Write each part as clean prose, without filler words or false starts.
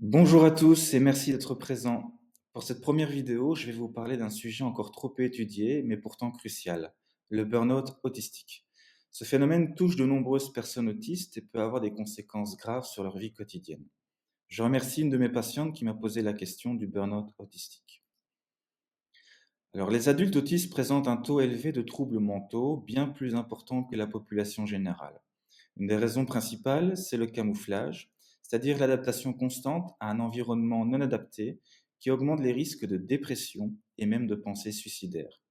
Bonjour à tous et merci d'être présents. Pour cette première vidéo, je vais vous parler d'un sujet encore trop peu étudié, mais pourtant crucial, le burn-out autistique. Ce phénomène touche de nombreuses personnes autistes et peut avoir des conséquences graves sur leur vie quotidienne. Je remercie une de mes patientes qui m'a posé la question du burn-out autistique. Alors, les adultes autistes présentent un taux élevé de troubles mentaux, bien plus important que la population générale. Une des raisons principales, c'est le camouflage, c'est-à-dire l'adaptation constante à un environnement non adapté qui augmente les risques de dépression et même de pensées suicidaires.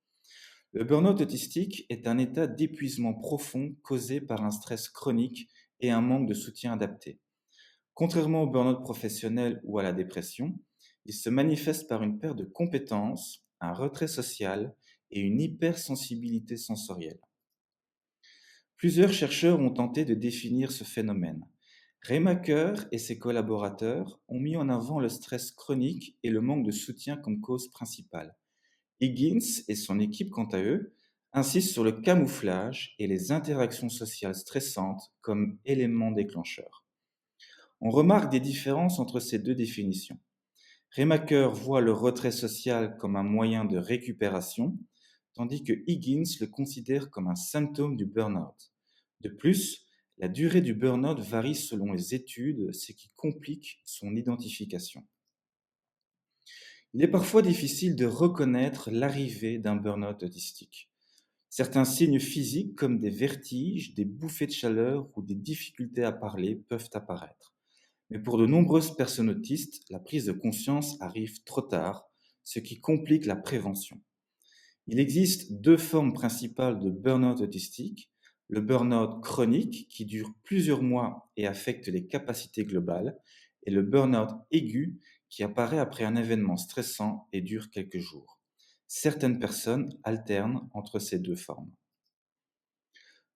Le burn-out autistique est un état d'épuisement profond causé par un stress chronique et un manque de soutien adapté. Contrairement au burn-out professionnel ou à la dépression, il se manifeste par une perte de compétences, un retrait social et une hypersensibilité sensorielle. Plusieurs chercheurs ont tenté de définir ce phénomène. Remaker et ses collaborateurs ont mis en avant le stress chronique et le manque de soutien comme cause principale. Higgins et son équipe, quant à eux, insistent sur le camouflage et les interactions sociales stressantes comme éléments déclencheurs. On remarque des différences entre ces deux définitions. Remaker voit le retrait social comme un moyen de récupération, tandis que Higgins le considère comme un symptôme du burn-out. De plus, la durée du burn-out varie selon les études, ce qui complique son identification. Il est parfois difficile de reconnaître l'arrivée d'un burn-out autistique. Certains signes physiques comme des vertiges, des bouffées de chaleur ou des difficultés à parler peuvent apparaître. Mais pour de nombreuses personnes autistes, la prise de conscience arrive trop tard, ce qui complique la prévention. Il existe deux formes principales de burn-out autistique. Le burn-out chronique, qui dure plusieurs mois et affecte les capacités globales, et le burn-out aigu, qui apparaît après un événement stressant et dure quelques jours. Certaines personnes alternent entre ces deux formes.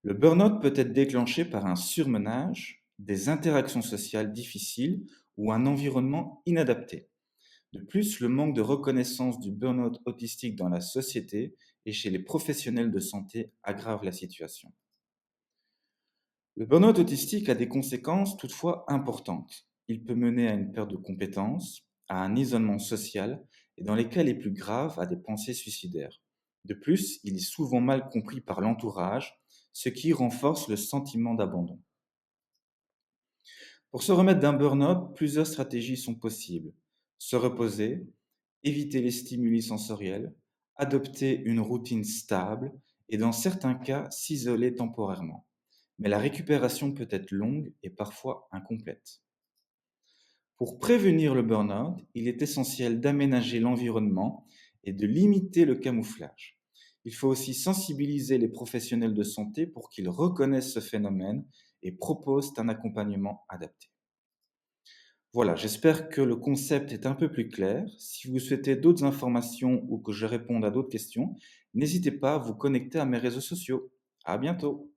Le burn-out peut être déclenché par un surmenage, des interactions sociales difficiles ou un environnement inadapté. De plus, le manque de reconnaissance du burn-out autistique dans la société et chez les professionnels de santé aggrave la situation. Le burn-out autistique a des conséquences toutefois importantes. Il peut mener à une perte de compétences, à un isolement social et dans les cas les plus graves à des pensées suicidaires. De plus, il est souvent mal compris par l'entourage, ce qui renforce le sentiment d'abandon. Pour se remettre d'un burn-out, plusieurs stratégies sont possibles. Se reposer, éviter les stimuli sensoriels, adopter une routine stable et dans certains cas s'isoler temporairement. Mais la récupération peut être longue et parfois incomplète. Pour prévenir le burn-out, il est essentiel d'aménager l'environnement et de limiter le camouflage. Il faut aussi sensibiliser les professionnels de santé pour qu'ils reconnaissent ce phénomène et proposent un accompagnement adapté. Voilà, j'espère que le concept est un peu plus clair. Si vous souhaitez d'autres informations ou que je réponde à d'autres questions, n'hésitez pas à vous connecter à mes réseaux sociaux. À bientôt.